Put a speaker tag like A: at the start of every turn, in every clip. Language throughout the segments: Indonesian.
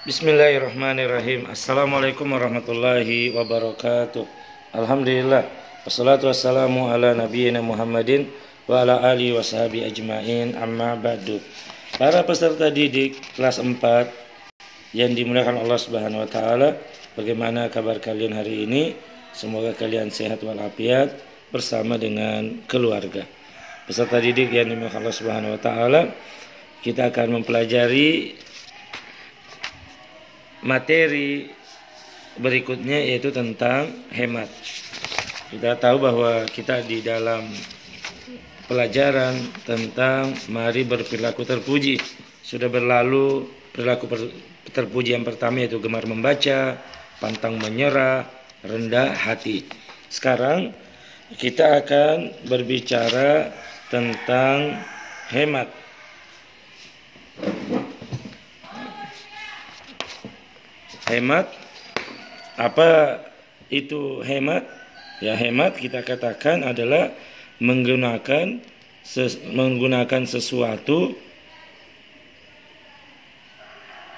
A: Bismillahirrahmanirrahim. Assalamualaikum warahmatullahi wabarakatuh. Alhamdulillah. Wassalatu wassalamu ala nabiyyina Muhammadin wa ala alihi wa sahbihi ajma'in, amma ba'du. Para peserta didik kelas 4 yang dimuliakan Allah Subhanahu wa taala, bagaimana kabar kalian hari ini? Semoga kalian sehat walafiat bersama dengan keluarga. Peserta didik yang dimuliakan Allah Subhanahu wa taala, kita akan mempelajari materi berikutnya, yaitu tentang hemat. Kita tahu bahwa kita di dalam pelajaran tentang mari berperilaku terpuji sudah berlalu. Perilaku terpuji yang pertama yaitu gemar membaca, pantang menyerah, rendah hati. Sekarang kita akan berbicara tentang hemat. Hemat, apa itu hemat? Ya, hemat kita katakan adalah menggunakan sesuatu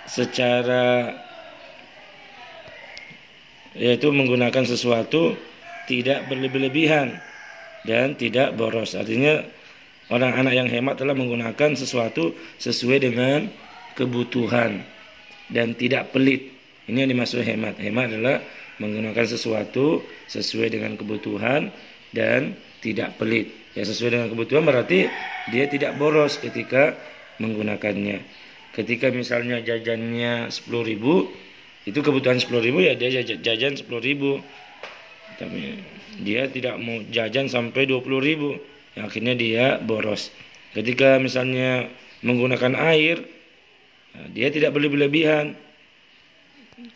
A: secara, yaitu menggunakan sesuatu tidak berlebihan dan tidak boros. Artinya orang anak yang hemat telah menggunakan sesuatu sesuai dengan kebutuhan dan tidak pelit. Ini yang dimaksud hemat. Hemat adalah menggunakan sesuatu sesuai dengan kebutuhan dan tidak pelit. Ya, sesuai dengan kebutuhan berarti dia tidak boros ketika menggunakannya. Ketika misalnya jajannya 10.000, itu kebutuhan 10.000, ya dia jajan 10.000. Tapi dia tidak mau jajan sampai 20.000, yang akhirnya dia boros. Ketika misalnya menggunakan air, dia tidak berlebihan.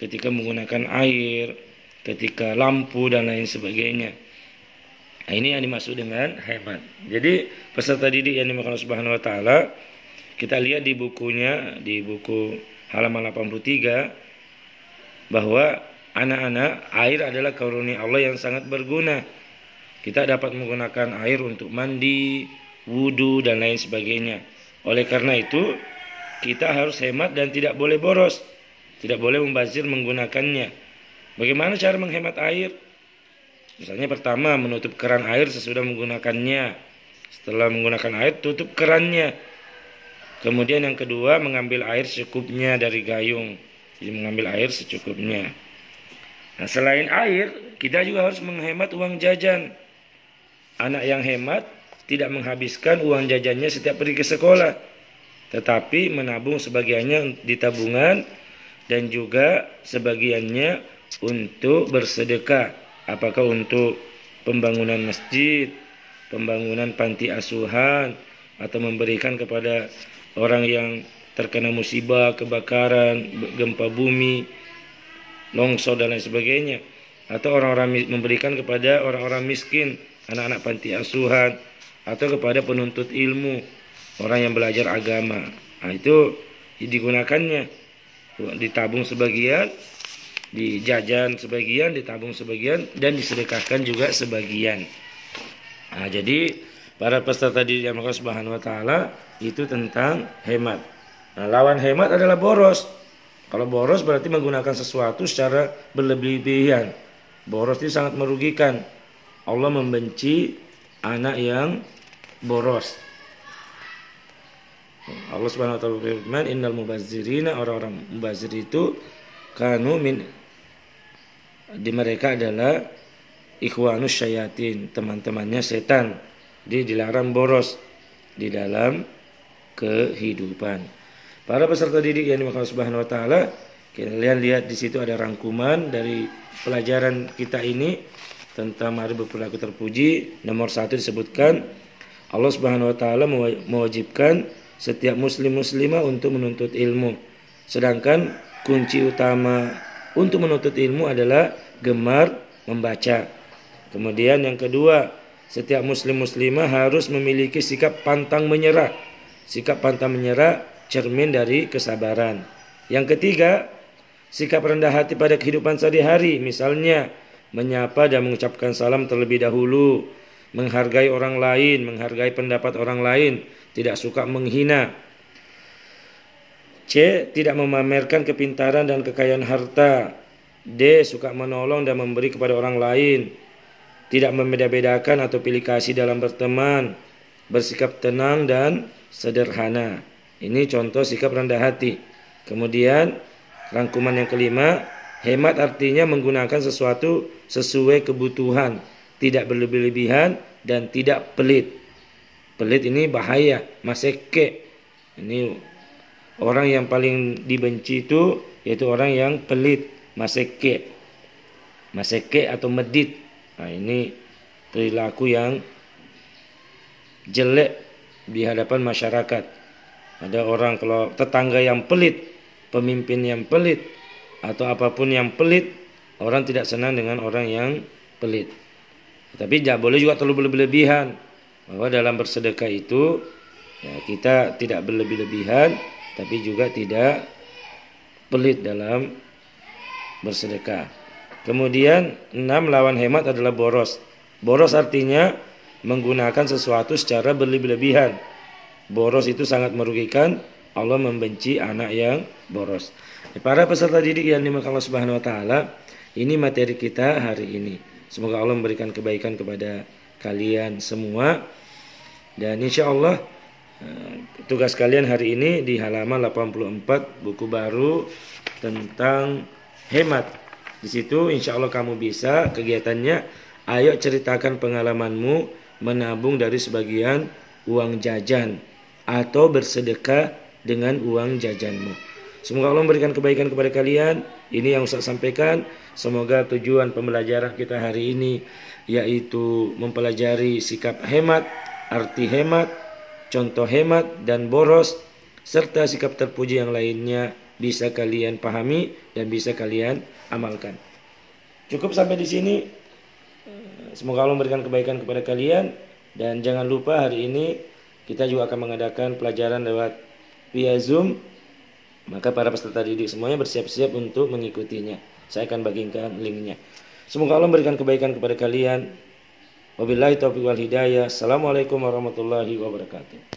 A: Ketika menggunakan air, ketika lampu dan lain sebagainya. Nah, ini yang dimaksud dengan hemat. Jadi peserta didik yang dimaksud Allah Subhanahu wa taala, kita lihat di bukunya, di buku halaman 83, bahwa anak-anak, air adalah karunia Allah yang sangat berguna. Kita dapat menggunakan air untuk mandi, wudu dan lain sebagainya. Oleh karena itu, kita harus hemat dan tidak boleh boros. Tidak boleh membazir menggunakannya. Bagaimana cara menghemat air? Misalnya pertama, menutup keran air sesudah menggunakannya. Setelah menggunakan air, tutup kerannya. Kemudian yang kedua, mengambil air secukupnya dari gayung. Jadi mengambil air secukupnya. Nah, selain air, kita juga harus menghemat uang jajan. Anak yang hemat tidak menghabiskan uang jajannya setiap pergi ke sekolah, tetapi menabung sebagiannya di tabungan dan juga sebagiannya untuk bersedekah. Apakah untuk pembangunan masjid, pembangunan panti asuhan, atau memberikan kepada orang yang terkena musibah, kebakaran, gempa bumi, longsor dan lain sebagainya. Atau orang-orang memberikan kepada orang-orang miskin, anak-anak panti asuhan, atau kepada penuntut ilmu, orang yang belajar agama. Nah, itu digunakannya. Ditabung sebagian, dijajan sebagian, ditabung sebagian, dan disedekahkan juga sebagian. Nah, jadi para peserta didik yang Allah Subhanahu wa taala itu tentang hemat. Nah, lawan hemat adalah boros. Kalau boros berarti menggunakan sesuatu secara berlebihan. Boros itu sangat merugikan. Allah membenci anak yang boros. Allah Subhanahu wa taala berfirman, innal mubazzirina, orang-orang mubazir itu kanu min, di mereka adalah ikhwanus syayatin, teman-temannya setan. Dia dilarang boros di dalam kehidupan. Para peserta didik yang dimaksud Allah Subhanahu wa taala, kalian lihat di situ ada rangkuman dari pelajaran kita ini tentang mari berperilaku terpuji. Nomor 1 disebutkan Allah Subhanahu wa taala mewajibkan setiap muslim-muslimah untuk menuntut ilmu. Sedangkan kunci utama untuk menuntut ilmu adalah gemar membaca. Kemudian yang kedua, setiap muslim-muslimah harus memiliki sikap pantang menyerah. Sikap pantang menyerah cermin dari kesabaran. Yang ketiga, sikap rendah hati pada kehidupan sehari-hari. Misalnya menyapa dan mengucapkan salam terlebih dahulu, menghargai orang lain, menghargai pendapat orang lain, tidak suka menghina. C. Tidak memamerkan kepintaran dan kekayaan harta. D. Suka menolong dan memberi kepada orang lain. Tidak membeda-bedakan atau pilih kasih dalam berteman. Bersikap tenang dan sederhana. Ini contoh sikap rendah hati. Kemudian rangkuman yang kelima, hemat artinya menggunakan sesuatu sesuai kebutuhan, tidak berlebih-lebihan dan tidak pelit. Pelit ini bahaya, maseke. Ini orang yang paling dibenci itu yaitu orang yang pelit, maseke. Maseke atau medit. Nah, ini perilaku yang jelek di hadapan masyarakat. Ada orang kalau tetangga yang pelit, pemimpin yang pelit, atau apapun yang pelit, orang tidak senang dengan orang yang pelit. Tapi tidak boleh juga terlalu berlebihan. Bahwa dalam bersedekah itu ya, kita tidak berlebih-lebihan, tapi juga tidak pelit dalam bersedekah. Kemudian 6, lawan hemat adalah boros. Boros artinya menggunakan sesuatu secara berlebih-lebihan. Boros itu sangat merugikan. Allah membenci anak yang boros. Para peserta didik yang dimuliakan Allah Subhanahu wa taala, ini materi kita hari ini. Semoga Allah memberikan kebaikan kepada kalian semua. Dan insya Allah tugas kalian hari ini di halaman 84 buku baru tentang hemat. Di situ insya Allah kamu bisa kegiatannya. Ayo ceritakan pengalamanmu menabung dari sebagian uang jajan atau bersedekah dengan uang jajanmu. Semoga Allah memberikan kebaikan kepada kalian. Ini yang Ustaz sampaikan. Semoga tujuan pembelajaran kita hari ini yaitu mempelajari sikap hemat, arti hemat, contoh hemat dan boros, serta sikap terpuji yang lainnya bisa kalian pahami dan bisa kalian amalkan. Cukup sampai di sini. Semoga Allah memberikan kebaikan kepada kalian. Dan jangan lupa hari ini kita juga akan mengadakan pelajaran lewat via Zoom. Maka para peserta didik semuanya bersiap-siap untuk mengikutinya. Saya akan bagikan linknya. Semoga Allah memberikan kebaikan kepada kalian. Wabillahi taufiq wal hidayah. Assalamualaikum warahmatullahi wabarakatuh.